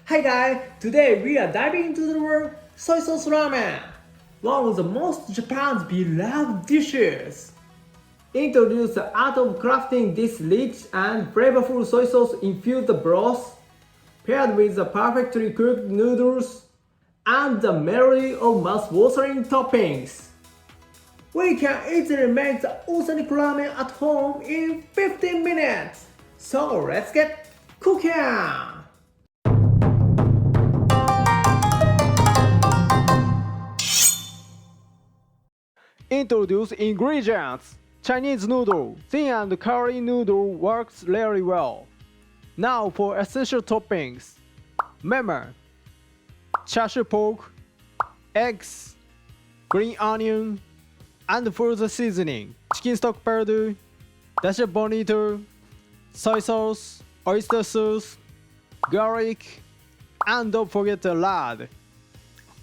Hi guys, today we are diving into the world soy sauce ramen, one of the most Japan's beloved dishes. Introduce the art of crafting this rich and flavorful soy sauce infused broth, paired with the perfectly cooked noodles and the melody of mouth-watering toppings. We can easily make the authentic ramen at home in 15 minutes. So let's get cooking! Introduce ingredients. Chinese noodle, thin and curry noodle works very well. Now for essential toppings. Menma, Char-siu pork, eggs, green onion, and for the seasoning, chicken stock powder, Dashi bonito, soy sauce, oyster sauce, garlic, and don't forget the lard.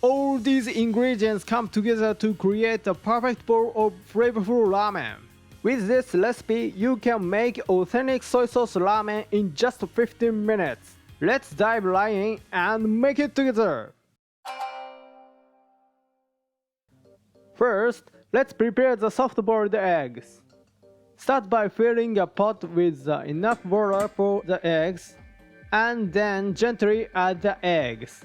All these ingredients come together to create a perfect bowl of flavorful ramen. With this recipe, you can make authentic soy sauce ramen in just 15 minutes. Let's dive right in and make it together. First, let's prepare the soft-boiled eggs. Start by filling a pot with enough water for the eggs, and then gently add the eggs.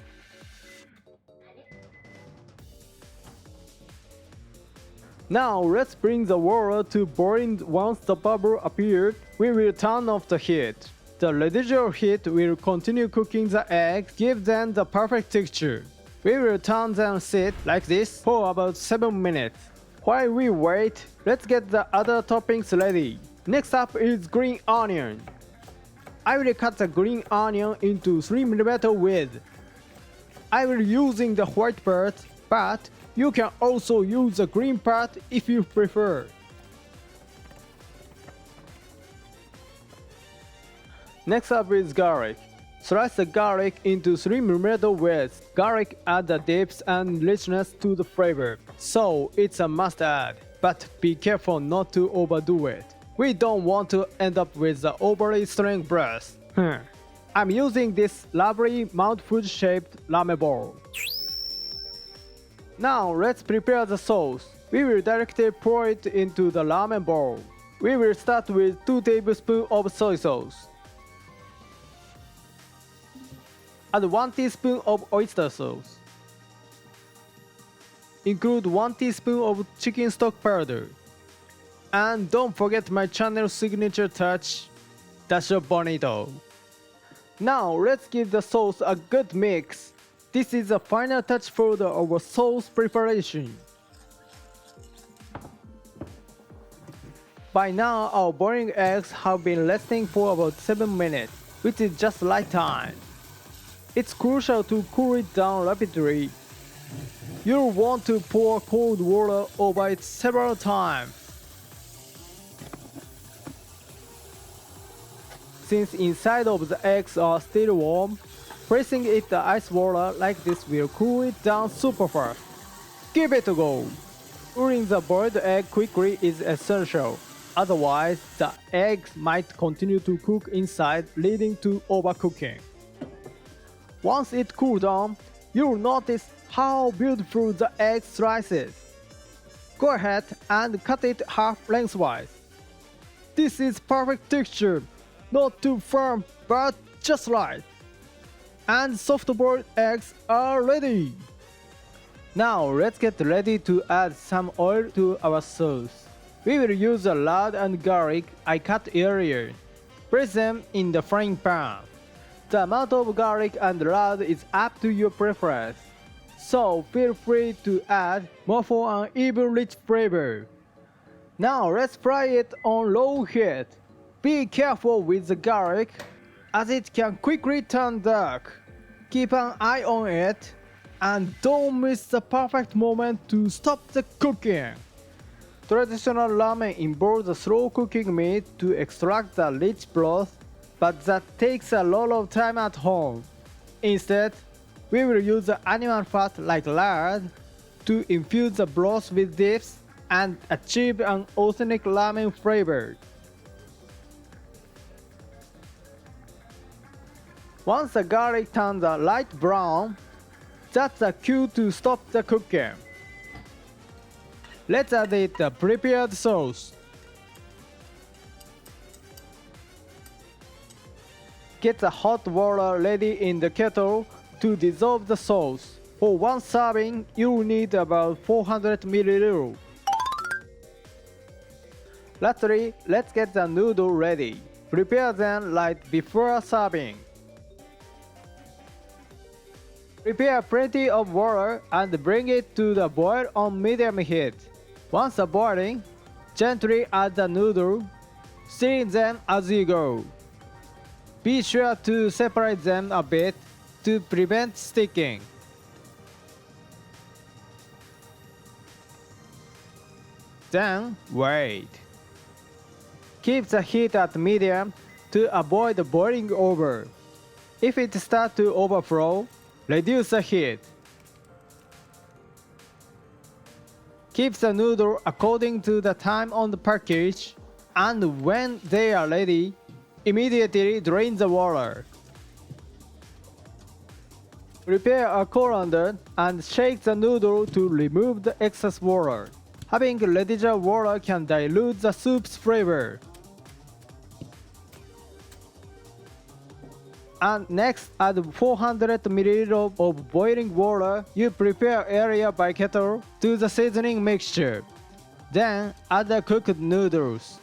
Now let's bring the water to boiling. Once the bubble appears, we will turn off the heat. The residual heat will continue cooking the eggs, give them the perfect texture. We will turn them sit like this for about 7 minutes. While we wait, let's get the other toppings ready. Next up is green onion. I will cut the green onion into 3mm width. I will using the white part, but you can also use the green part if you prefer. Next up is garlic. Slice the garlic into 3mm width. Garlic adds the depth and richness to the flavor, so it's a must add. But be careful not to overdo it. We don't want to end up with the overly strong broth. I'm using this lovely mouthful-shaped ramen bowl. Now let's prepare the sauce. We will directly pour it into the ramen bowl. We will start with 2 tablespoons of soy sauce. Add 1 teaspoon of oyster sauce. Include 1 teaspoon of chicken stock powder. And don't forget my channel signature touch, Dashi bonito. Now let's give the sauce a good mix. This is the final touch for our sauce preparation. By now, our boiling eggs have been resting for about 7 minutes, which is just right time. It's crucial to cool it down rapidly. You'll want to pour cold water over it several times. Since inside of the eggs are still warm, pressing it the ice water like this will cool it down super fast. Give it a go! Cooling the boiled egg quickly is essential, otherwise the eggs might continue to cook inside, leading to overcooking. Once it cools down, you'll notice how beautiful the egg slices. Go ahead and cut it half lengthwise. This is perfect texture, not too firm but just right. And soft-boiled eggs are ready. Now let's get ready to add some oil to our sauce. We will use the lard and garlic I cut earlier. Place them in the frying pan. The amount of garlic and lard is up to your preference, so feel free to add more for an even rich flavor. Now let's fry it on low heat. Be careful with the garlic, as it can quickly turn dark. Keep an eye on it, and don't miss the perfect moment to stop the cooking. Traditional ramen involves slow cooking meat to extract the rich broth, but that takes a lot of time at home. Instead, we will use the animal fat like lard to infuse the broth with dips and achieve an authentic ramen flavor. Once the garlic turns a light brown, that's a cue to stop the cooking. Let's add it the prepared sauce. Get the hot water ready in the kettle to dissolve the sauce. For one serving, you will need about 400 ml. Lastly, let's get the noodle ready. Prepare them right before serving. Prepare plenty of water and bring it to the boil on medium heat. Once boiling, gently add the noodle, stirring them as you go. Be sure to separate them a bit to prevent sticking. Then wait. Keep the heat at medium to avoid boiling over. If it starts to overflow, reduce the heat. Keep the noodle according to the time on the package, and when they are ready, immediately drain the water. Prepare a colander and shake the noodle to remove the excess water. Having residual water can dilute the soup's flavor. And next, add 400 ml of boiling water you prepare area by kettle to the seasoning mixture. Then add the cooked noodles.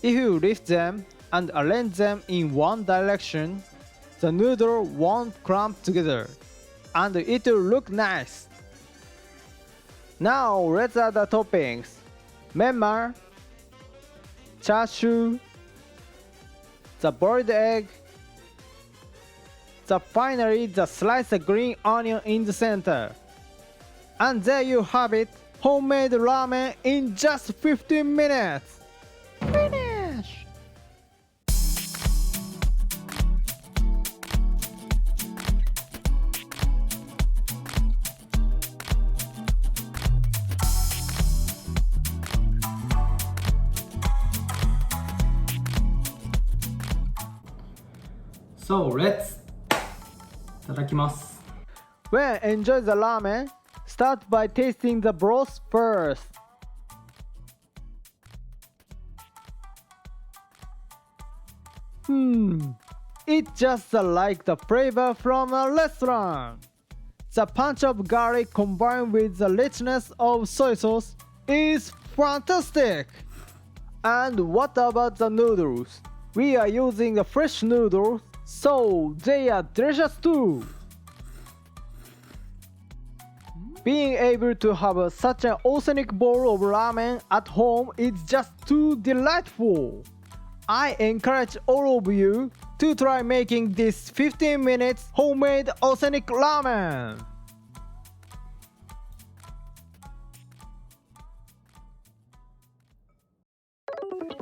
If you lift them and arrange them in one direction, the noodle won't clump together, and it will look nice. Now let's add the toppings. Menma, Char-siu, the boiled egg, finally the sliced green onion in the center. And there you have it, homemade ramen in just 15 minutes. Finish! So let's いただきます。 When enjoy the ramen, start by tasting the broth first. It's just like the flavor from a restaurant. The punch of garlic combined with the richness of soy sauce is fantastic. And what about the noodles? We are using fresh noodles, so they are delicious too. Being able to have such an authentic bowl of ramen at home is just too delightful. I encourage all of you to try making this 15 minutes homemade authentic ramen.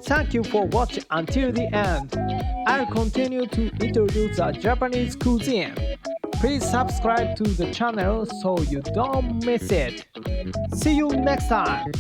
Thank you for watching until the end. I'll continue to introduce the Japanese cuisine. Please subscribe to the channel so you don't miss it. See you next time.